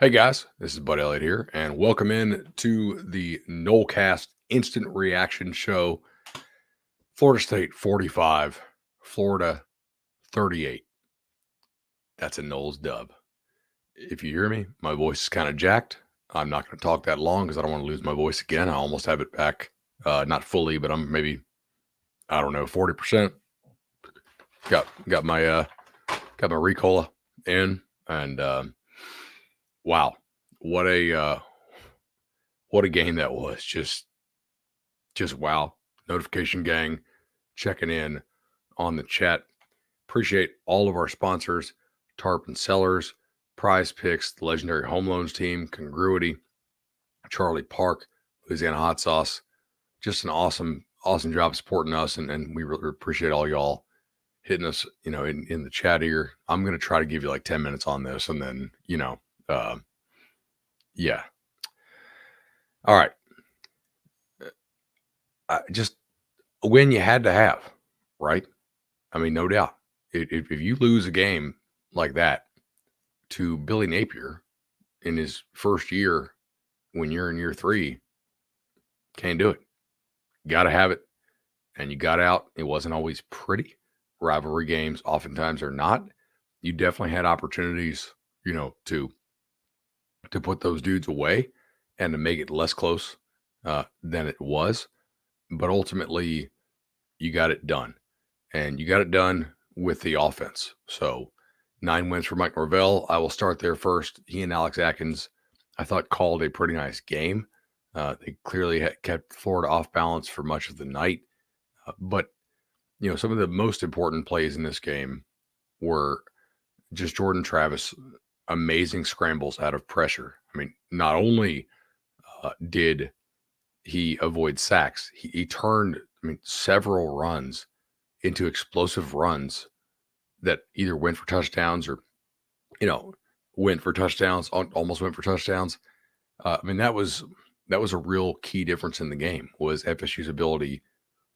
Hey guys, this is Bud Elliott here, and welcome in to the Nolecast Instant Reaction Show. Florida State 45, Florida 38. That's a Knowles dub. If you hear me, my voice is kind of jacked. I'm not going to talk that long because I don't want to lose my voice again. I almost have it back, not fully, but I'm maybe 40%. Got my Ricola in, and wow, what a what a game that was. Just wow. Notification gang checking in on the chat. Appreciate all of our sponsors, Tarp and Sellers, Prize Picks, the legendary Home Loans team, Congruity, Charlie Park, Louisiana Hot Sauce. Just an awesome job supporting us. And we really appreciate all y'all hitting us, in the chat here. I'm going to try to give you like 10 minutes on this and then, yeah. All right. Just a win you had to have, right? I mean, no doubt. If you lose a game like that to Billy Napier in his first year when you're in year 3, can't do it. Got to have it. And you got out. It wasn't always pretty. Rivalry games oftentimes are not. You definitely had opportunities, to put those dudes away and to make it less close than it was. But ultimately, you got it done. And you got it done with the offense. So 9 wins for Mike Norvell. I will start there first. He and Alex Atkins, I thought, called a pretty nice game. They clearly kept Florida off balance for much of the night. But, some of the most important plays in this game were just Jordan Travis, amazing scrambles out of pressure. I mean, not only did he avoid sacks, he turned, several runs into explosive runs that either went for touchdowns or, went for touchdowns, almost went for touchdowns. That was a real key difference in the game was FSU's ability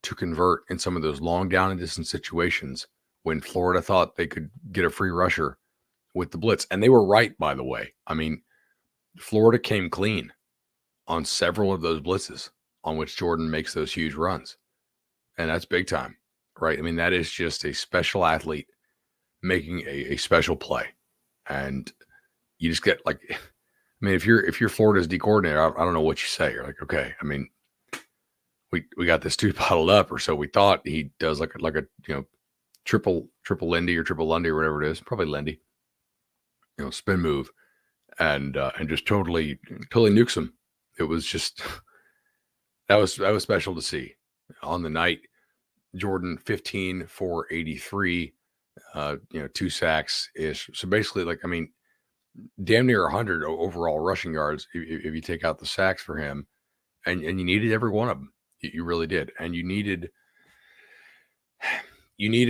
to convert in some of those long down and distance situations when Florida thought they could get a free rusher with the blitz. And they were right, by the way. I mean, Florida came clean on several of those blitzes on which Jordan makes those huge runs. And that's big time, right? I mean, that is just a special athlete making a special play. And you just get if you're Florida's D coordinator, I don't know what you say. You're like, okay, we got this dude bottled up, or so we thought. He does like a triple Lindy or triple Lundy or whatever it is, probably Lindy, spin move, and just totally nukes him. It was just that was special to see on the night. Jordan 15 for 83, 2 sacks ish. So basically, damn near 100 overall rushing yards if you take out the sacks for him, and you needed every one of them. You really did, and you needed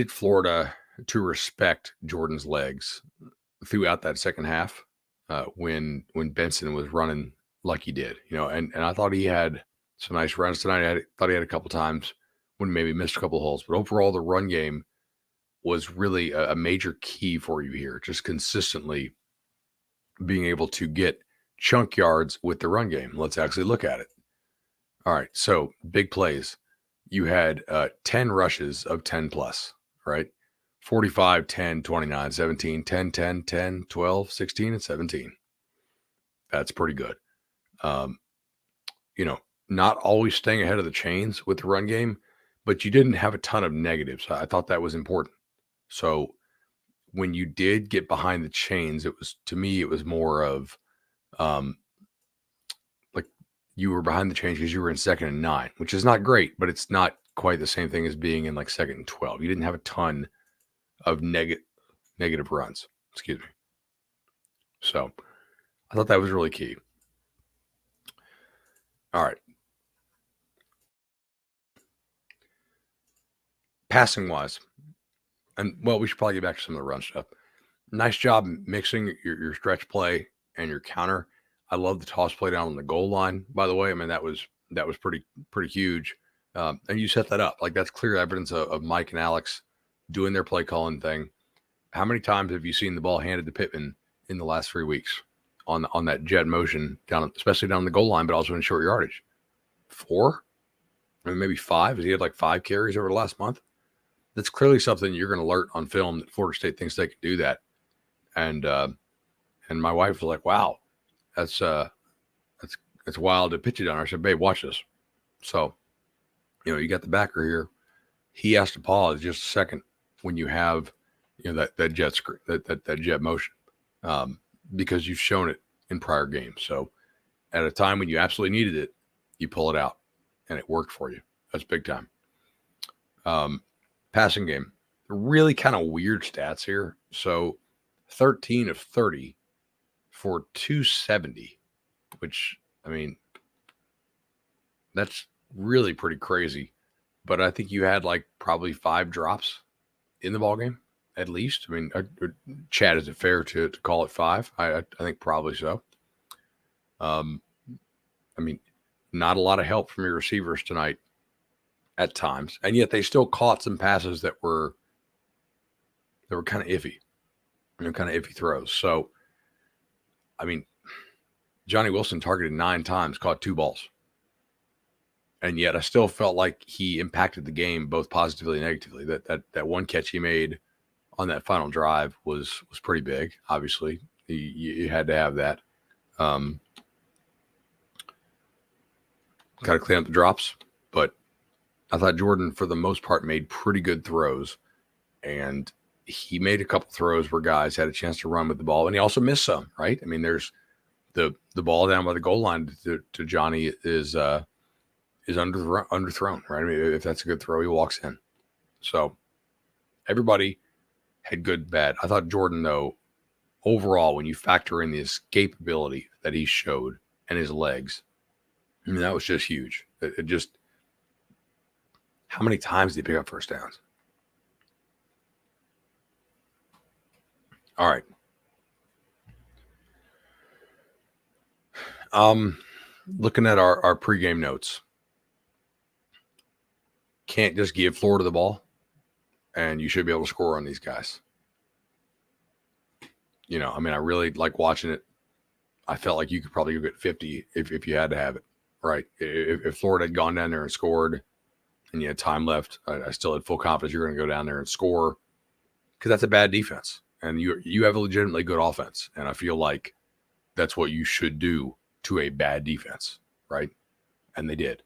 Florida to respect Jordan's legs throughout that second half when Benson was running like he did, and I thought he had some nice runs tonight. I thought he had a couple times when maybe missed a couple of holes, but overall the run game was really a major key for you here, just consistently being able to get chunk yards with the run game. Let's actually look at it. All right, so big plays. You had 10 rushes of 10 plus, right? 45, 10, 29, 17, 10, 10, 10, 12, 16, and 17. That's pretty good. Not always staying ahead of the chains with the run game, but you didn't have a ton of negatives. I thought that was important. So when you did get behind the chains, it was more of you were behind the chains because you were in 2nd and 9, which is not great, but it's not quite the same thing as being in 2nd and 12. You didn't have a ton of negative runs. Excuse me. So I thought that was really key. All right. Passing wise, and we should probably get back to some of the run stuff. Nice job mixing your stretch play and your counter. I love the toss play down on the goal line, by the way. That was pretty huge. And you set that up. That's clear evidence of Mike and Alex doing their play calling thing. How many times have you seen the ball handed to Pittman in the last 3 weeks? on that jet motion down, especially down the goal line, but also in short yardage. 4, I mean, maybe 5. He had like 5 carries over the last month. That's clearly something you're going to learn on film that Florida State thinks they can do that. And my wife was like, "Wow, that's wild to pitch it down." I said, "Babe, watch this." So, you got the backer here. He has to pause just a second when you have, that jet screen, that jet motion, because you've shown it in prior games. So, at a time when you absolutely needed it, you pull it out, and it worked for you. That's big time. Passing game, really kind of weird stats here. So, 13 of 30 for 270, which, I mean, that's really pretty crazy. But I think you had like probably 5 drops in the ball game, at least. I mean, Chad, is it fair to call it 5? I think probably so. I mean, not a lot of help from your receivers tonight at times, and yet they still caught some passes that were kind of iffy, kind of iffy throws. So, I mean, Johnny Wilson targeted 9 times, caught 2 balls. And yet I still felt like he impacted the game both positively and negatively. That one catch he made on that final drive was pretty big. Obviously, you had to have that. Got to clean up the drops, but I thought Jordan, for the most part, made pretty good throws, and he made a couple throws where guys had a chance to run with the ball, and he also missed some. Right? I mean, there's the ball down by the goal line to Johnny is underthrown, right? I mean, if that's a good throw, he walks in. So everybody had good, bad. I thought Jordan, though, overall, when you factor in the escapability that he showed and his legs, I mean, that was just huge. It just, how many times did he pick up first downs? All right. Looking at our pregame notes, can't just give Florida the ball, and you should be able to score on these guys. I mean, I really like watching it. I felt like you could probably go get 50 if you had to have it, right? If Florida had gone down there and scored and you had time left, I still had full confidence you're going to go down there and score, because that's a bad defense. And you have a legitimately good offense. And I feel like that's what you should do to a bad defense, right? And they did.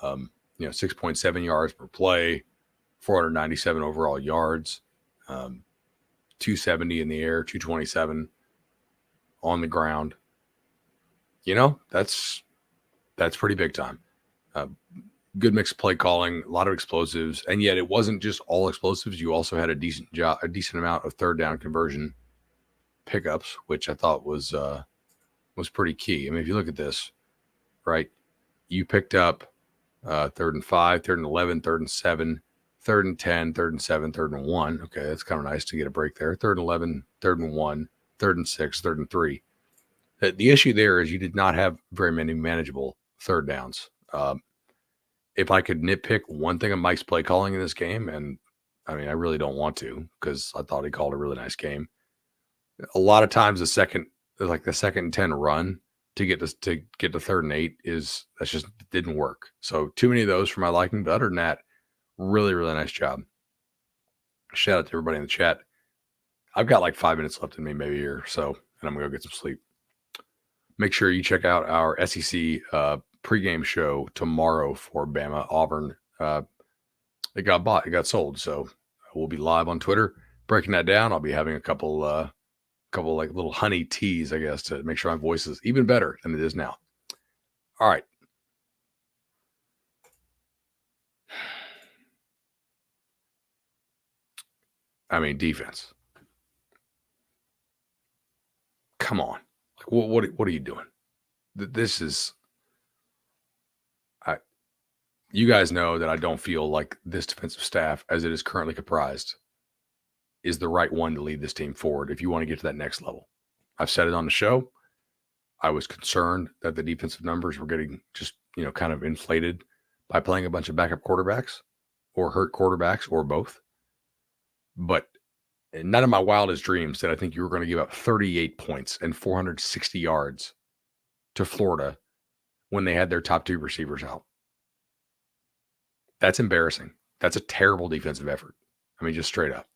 6.7 yards per play, 497 overall yards, 270 in the air, 227 on the ground. That's pretty big time. Good mix of play calling, a lot of explosives, and yet it wasn't just all explosives. You also had a decent amount of third down conversion pickups, which I thought was pretty key. I mean, if you look at this, right, you picked up 3rd and 5, 3rd and 11, 3rd and 7, 3rd and 10, 3rd and 7, 3rd and 1. Okay, that's kind of nice to get a break there. 3rd and 11, 3rd and 1, 3rd and 6, 3rd and 3. The issue there is you did not have very many manageable third downs. If I could nitpick one thing of Mike's play calling in this game, and I mean, I really don't want to, because I thought he called a really nice game. A lot of times the second and 10 run to get to 3rd and 8 that's just didn't work. So too many of those for my liking. But other than that, really, really nice job. Shout out to everybody in the chat. I've got like 5 minutes left in me, maybe here. So, and I'm going to go get some sleep. Make sure you check out our SEC pregame show tomorrow for Bama Auburn. It got sold. So we'll be live on Twitter breaking that down. I'll be having a couple like little honey teas, I guess, to make sure my voice is even better than it is now. All right. I mean, defense. Come on. Like, what are you doing? This is... You guys know that I don't feel like this defensive staff, as it is currently comprised, is the right one to lead this team forward if you want to get to that next level. I've said it on the show. I was concerned that the defensive numbers were getting just, kind of inflated by playing a bunch of backup quarterbacks or hurt quarterbacks or both. But And none of my wildest dreams did I think you were going to give up 38 points and 460 yards to Florida when they had their top 2 receivers out. That's embarrassing. That's a terrible defensive effort. I mean, just straight up,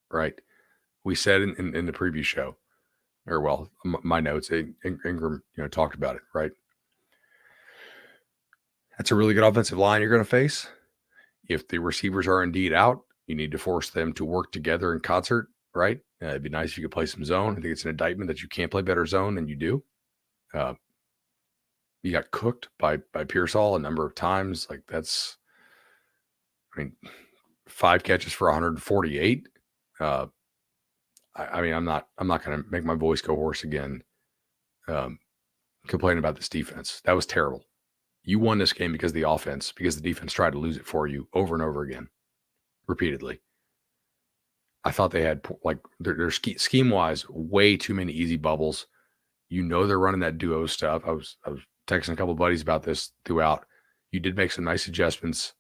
right? We said in the preview show, or well, my notes, Ingram, talked about it, right? That's a really good offensive line you're going to face. If the receivers are indeed out, you need to force them to work together in concert, right? It'd be nice if you could play some zone. I think it's an indictment that you can't play better zone than you do. You got cooked by Pearsall a number of times. Like that's, I mean, 5 catches for 148. I mean, I'm not going to make my voice go hoarse again, complaining about this defense. That was terrible. You won this game because of the offense, because the defense tried to lose it for you over and over again, repeatedly. I thought they had, like, their scheme-wise, way too many easy bubbles. They're running that duo stuff. I was texting a couple of buddies about this throughout. You did make some nice adjustments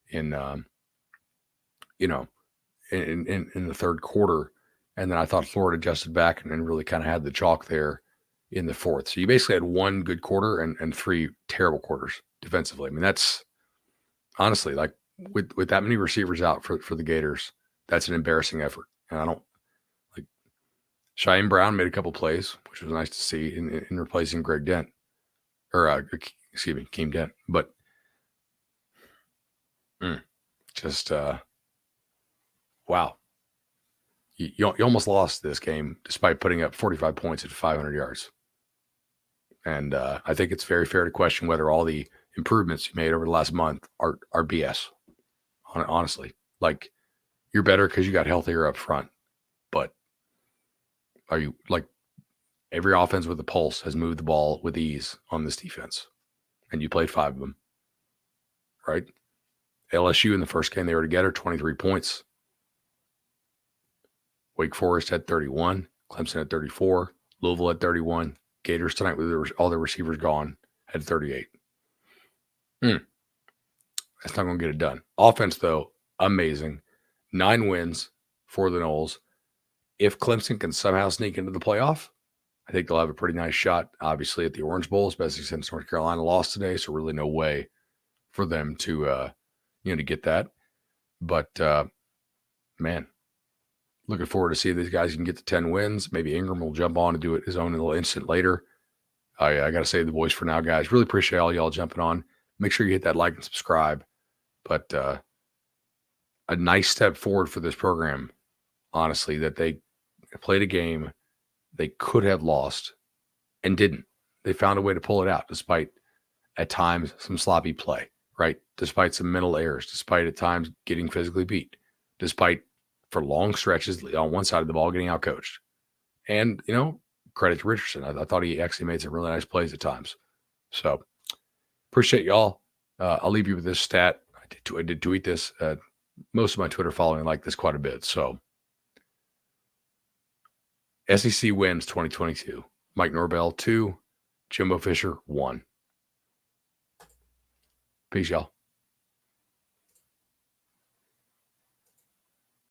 in the third quarter. And then I thought Florida adjusted back and really kind of had the chalk there in the fourth. So you basically had 1 good quarter and 3 terrible quarters defensively. I mean, that's honestly, like, with that many receivers out for the Gators, that's an embarrassing effort. And I don't like Cheyenne Brown made a couple plays, which was nice to see in replacing Greg Dent Keem Dent. But just wow. You almost lost this game despite putting up 45 points at 500 yards. And I think it's very fair to question whether all the improvements you made over the last month are BS. Honestly, like, you're better because you got healthier up front. But are you, like, every offense with a pulse has moved the ball with ease on this defense. And you played 5 of them, right? LSU in the first game they were together, 23 points. Wake Forest had 31. Clemson had 34. Louisville had 31. Gators tonight, with all their receivers gone, had 38. That's not going to get it done. Offense, though, amazing. 9 wins for the Noles. If Clemson can somehow sneak into the playoff, I think they'll have a pretty nice shot, obviously, at the Orange Bowl, especially since North Carolina lost today. So really no way for them to get that. But, man, looking forward to see if these guys can get to 10 wins. Maybe Ingram will jump on and do it his own little instant later. I got to save the voice for now, guys. Really appreciate all y'all jumping on. Make sure you hit that like and subscribe. But a nice step forward for this program, honestly, that they played a game they could have lost and didn't. They found a way to pull it out despite, at times, some sloppy play, right? Despite some mental errors, despite at times getting physically beat, despite for long stretches on one side of the ball getting outcoached. And, credit to Richardson. I thought he actually made some really nice plays at times. So appreciate y'all. I'll leave you with this stat. I did tweet this. Most of my Twitter following like this quite a bit. So SEC wins 2022. Mike Norvell 2, Jimbo Fisher 1. Peace, y'all.